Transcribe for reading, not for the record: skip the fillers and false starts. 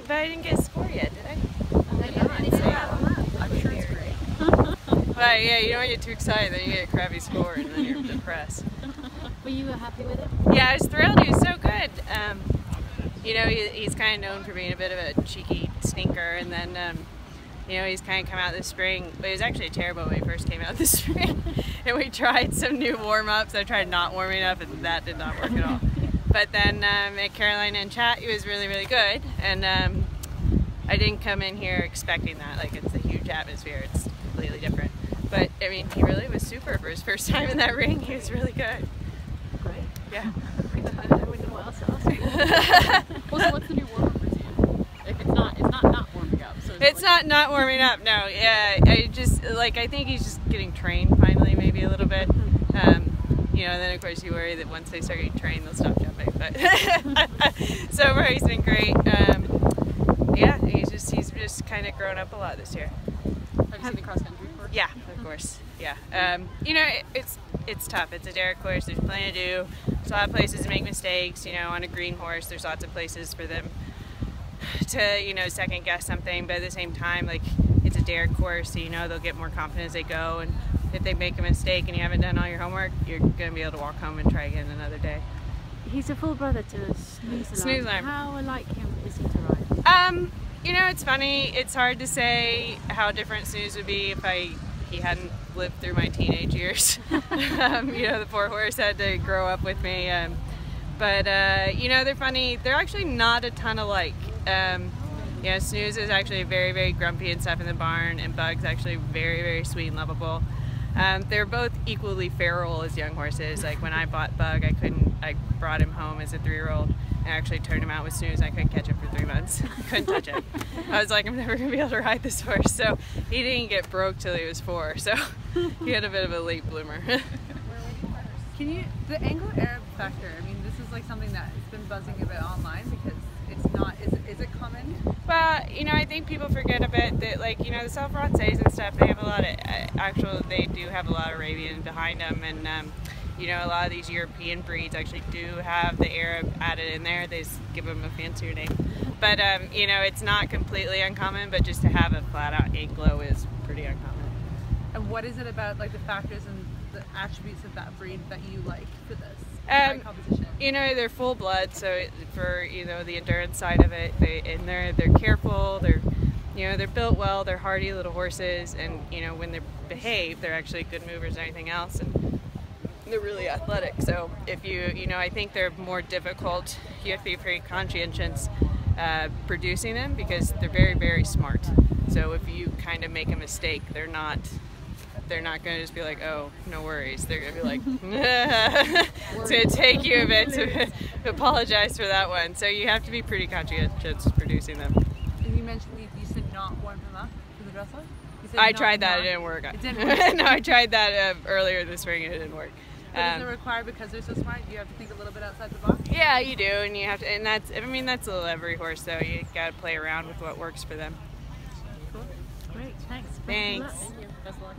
but I didn't get a score yet, did I? I'm sure it's great. But yeah, you don't get too excited, then you get a crappy score and then you're depressed. Were you happy with it? Yeah, I was thrilled. He was so good. You know, he's kind of known for being a bit of a cheeky stinker, and then you know, he's kind of come out this spring, but he was actually terrible when he first came out this spring. And we tried some new warm-ups. I tried not warming up, and that did not work at all. But then at Carolina and Chat, he was really, really good. And I didn't come in here expecting that. Like, it's a huge atmosphere. It's completely different. But, I mean, he really was super for his first time in that ring. He was really good. Great. Yeah. I wouldn't know what else to ask you. Also, what's the new warm-up routine? If it's not warming up. So it's not warming up, no. Yeah, I think he's just getting trained finally, maybe a little bit. You know, then of course you worry that once they start getting trained, they'll stop jumping. But so far he's been great. Yeah, he's just kind of grown up a lot this year. Have you seen the cross-country course? Yeah, of course. Yeah. You know, it's tough. It's a derrick course. There's plenty to do. There's a lot of places to make mistakes. You know, on a green horse, there's lots of places for them to, you know, second guess something. But at the same time, like, it's a derrick course, so you know they'll get more confident as they go. And if they make a mistake and you haven't done all your homework, you're going to be able to walk home and try again another day. He's a full brother to Snooze Alarm. How alike him is he to ride? You know, it's funny. It's hard to say how different Snooze would be if he hadn't lived through my teenage years. You know, the poor horse had to grow up with me. But you know, they're funny. They're actually not a ton alike. You know, Snooze is actually very, very grumpy and stuff in the barn, and Bug's actually very, very sweet and lovable. They're both equally feral as young horses. Like when I bought Bug, I brought him home as a 3-year-old. I actually turned him out with Snooze. I couldn't catch him for 3 months. Couldn't touch him. I was like, I'm never gonna be able to ride this horse. So he didn't get broke till he was 4. So he had a bit of a late bloomer. The Anglo-Arab factor, I mean, this is like something that's been buzzing a bit online because it's not, is it common? Well, you know, I think people forget a bit that, like, you know, the Self-Francaise and stuff, they have a lot of, they do have a lot of Arabian behind them, and, you know, a lot of these European breeds actually do have the Arab added in there. They just give them a fancier name. But, you know, it's not completely uncommon, but just to have a flat-out Anglo is pretty uncommon. And what is it about, like, the factors and the attributes of that breed that you like for this competition? You know, they're full blood, so for, you know, the endurance side of it, they're careful, they're built well, they're hardy little horses, and, you know, when they behave, they're actually good movers and everything else, and they're really athletic. So if you know, I think they're more difficult. You have to be pretty conscientious producing them because they're very, very smart. So if you kind of make a mistake, they're not going to just be like, oh, no worries. They're going to be like, it's going to take you a bit to apologize for that one. So you have to be pretty conscientious producing them. And you mentioned you said not warm them up for the dressage? I tried that, it didn't work. It didn't work? No, I tried that earlier this spring and it didn't work. But is it required because they're so smart? Do you have to think a little bit outside the box? Yeah, you do, and you have to, and that's, I mean, that's every horse though. You got to play around with what works for them. Cool. Great, thanks. Thanks. Thank you. Best of luck.